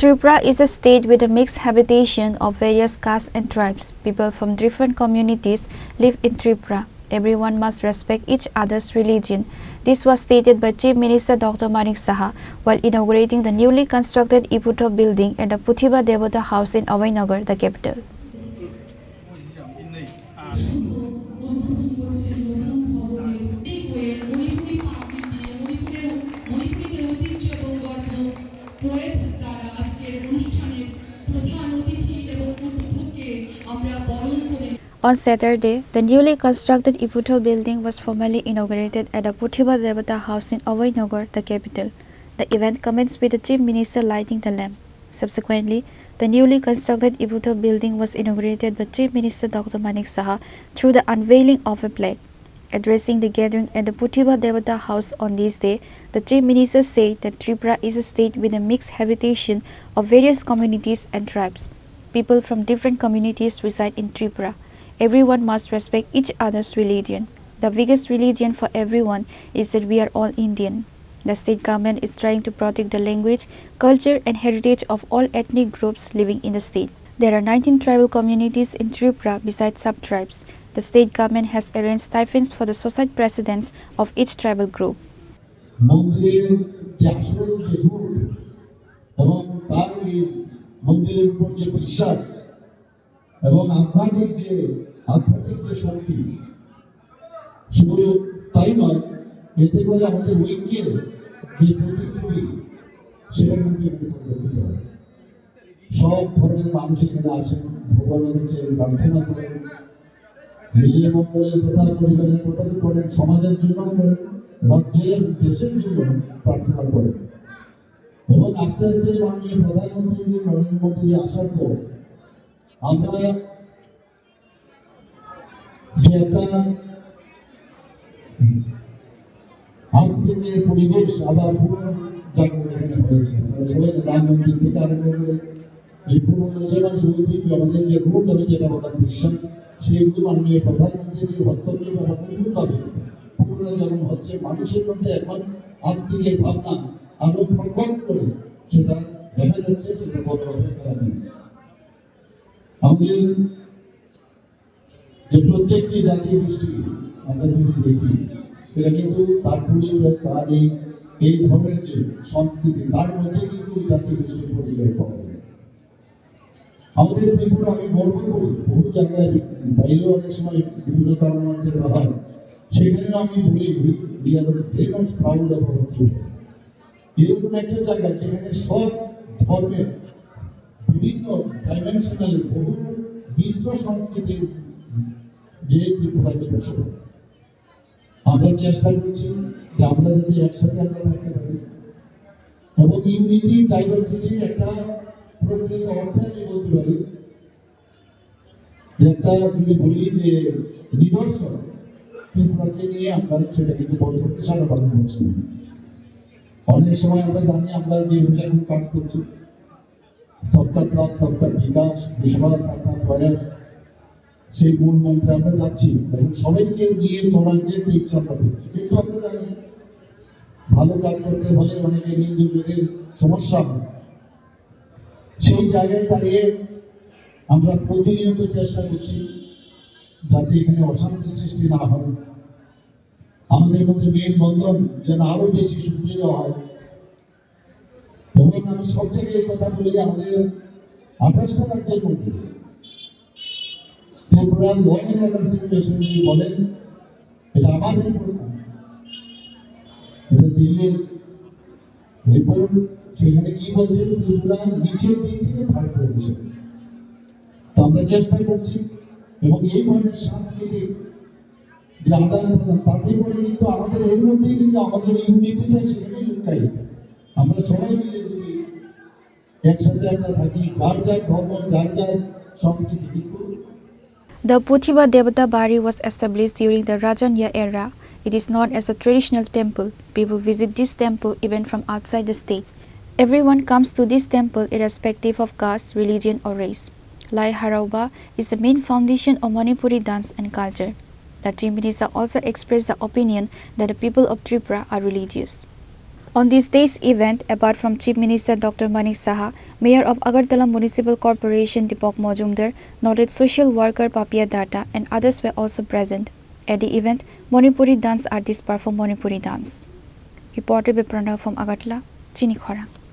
Tripura is a state with a mixed habitation of various castes and tribes. People from different communities live in Tripura. Everyone must respect each other's religion. This was stated by Chief Minister Dr. Manik Saha while inaugurating the newly constructed Iputhou Building at the Puthiba Debota house in Abhaynagar, the capital. On Saturday, the newly constructed Iputhou Building was formally inaugurated at the Puthiba Debota house in Abhaynagar, the capital. The event commenced with the Chief Minister lighting the lamp. Subsequently, the newly constructed Iputhou Building was inaugurated by Chief Minister Dr. Manik Saha through the unveiling of a plaque. Addressing the gathering at the Puthiba Debota house on this day, the Chief Minister said that Tripura is a state with a mixed habitation of various communities and tribes. People from different communities reside in Tripura. Everyone must respect each other's religion. The biggest religion for everyone is that we are all Indian. The state government is trying to protect the language, culture and heritage of all ethnic groups living in the state. There are 19 tribal communities in Tripura besides sub-tribes. The state government has arranged stipends for the society presidents of each tribal group. এবং আপনাদের যে আধ্যাত্মিক যে শক্তি শুধু তাই নয়, এতে করে আমাদের ঐক্যের যে প্রতিচ্ছবি সেটা কিন্তু পরিলক্ষিত হয়। সব ধরনের মানুষ এখানে আসেন, ভগবানের কাছে প্রার্থনা করেন, নিজের মঙ্গলের কথা, পরিবারের কথা করেন, সমাজের জন্য করেন, রাজ্যের দেশের জন্য প্রার্থনা করেন। এবং আস্তে আস্তে মাননীয় প্রধানমন্ত্রী নরেন্দ্র মোদী আসার পর আমরা যে একটা আজ থেকে পরিবেশ আবার পুনর্জাগরণ এখানে হয়েছে। সবাই রাম মন্দির থেকে আরম্ভ করে এই পুনর্নির্মাণ হয়েছে, আমাদের যে রূপ আমি যেটা বললাম বিশ্বাস, সেইগুলো মাননীয় প্রধানমন্ত্রীর যে হস্তক্ষেপ আমরা পূর্ণভাবে পুনর্জাগরণ হচ্ছে। মানুষের মধ্যে এখন আজ থেকে ভাবনা আরো প্রকট করে সেটা দেখা যাচ্ছে, সেটা বদলাতে পারে। আমাদের যে প্রত্যেকটি জাতি গোষ্ঠী আমরা যদি দেখি, সেটা কিন্তু তার পরিচয়, তার এই ধরনের যে সংস্কৃতি, তার মধ্যে কিন্তু জাতি গোষ্ঠীর পরিচয় পাওয়া যায়। আমাদের ত্রিপুরা আমি গর্ব করি, বহু জায়গায় বাইরেও অনেক সময় বিভিন্ন কারণে হয়, সেখানে আমি বলি we are very much proud of our Tripura। এরকম একটা জায়গা যেখানে সব ধর্মের বিভিন্ন ডাইমেনশনাল বহু বিশ্ব সংস্কৃতির যে ত্রিপুরাতে বসে, আমরা চেষ্টা করছি যে আমরা যদি একসাথে আমরা থাকতে পারি এবং ইউনিটি ডাইভার্সিটি একটা প্রকৃত অর্থে আমি বলতে পারি যে একটা যদি বলি যে নিদর্শন ত্রিপুরাকে নিয়ে আমরা সেটা কিন্তু বলতে সারা পালন করছি। অনেক সময় আমরা জানি আমরা যে এখন কাজ করছি सबका साथ सबका विकास विश्वास अर्थात प्रयास সেই মূল মন্ত্রে আমরা যাচ্ছি এবং সবাইকে নিয়ে চলার যে ইচ্ছা আমরা করছি। কিন্তু আমরা জানি ভালো কাজ করতে হলে অনেকে নিজেদের সমস্যা হয়। সেই জায়গায় দাঁড়িয়ে আমরা প্রতিনিয়ত চেষ্টা করছি যাতে এখানে অশান্তি সৃষ্টি না হয়, আমাদের মধ্যে মেলবন্ধন যেন আরো বেশি সুদৃঢ় হয়। এবং আমি সব থেকে এই কথা বলি, আমাদের 28টা রাজ্যের মধ্যে Tripura law and order situation যদি বলেন, এটা আমার রিপোর্ট না, এটা দিল্লির রিপোর্ট। সেখানে কি বলছে, ত্রিপুরা নিচের দিক থেকে ভারত হয়েছে। তো আমরা চেষ্টা করছি এবং এই ধরনের সাংস্কৃতিক যে আদান প্রদান, তাতে করে কিন্তু আমাদের এর মধ্যেই কিন্তু আমাদের ইউনিটিটা সেখানে লুকাই। আমরা সবাই মিলে যদি একসাথে আমরা থাকি, যার যার ধর্ম, যার যার সংস্কৃতি। কিন্তু The Puthiba Debota Bari was established during the Rajanya era. It is known as a traditional temple. People visit this temple even from outside the state. Everyone comes to this temple irrespective of caste, religion or race. Lai Harauba is the main foundation of Manipuri dance and culture. The Chief Minister also expressed the opinion that the people of Tripura are religious. On this day's event, apart from Chief Minister Dr. Manik Saha, Mayor of Agartala Municipal Corporation Deepak Majumdar, noted social worker Puthiba Debota and others were also present. At the event, Manipuri dance artists performed Manipuri dance. Reported by Pranav from Agartala, Chini, Khorang.